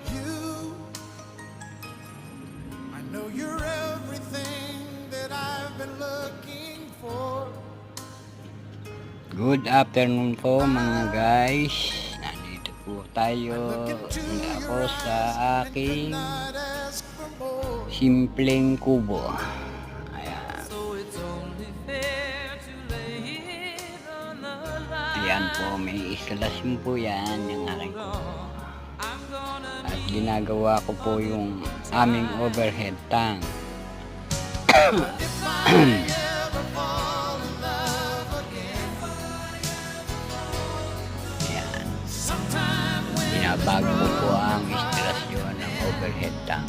You, I know you're everything that I've been looking for. Good afternoon po mga guys. Nandito po tayo ako sa aking Not ask for more. simpleng kubo. Ayan. Ayan po, may instalasyon po yan yung aking kubo. At ginagawa ko po yung aming overhead tank. Ayan. Binabago ko po ang instalasyon ng overhead tank.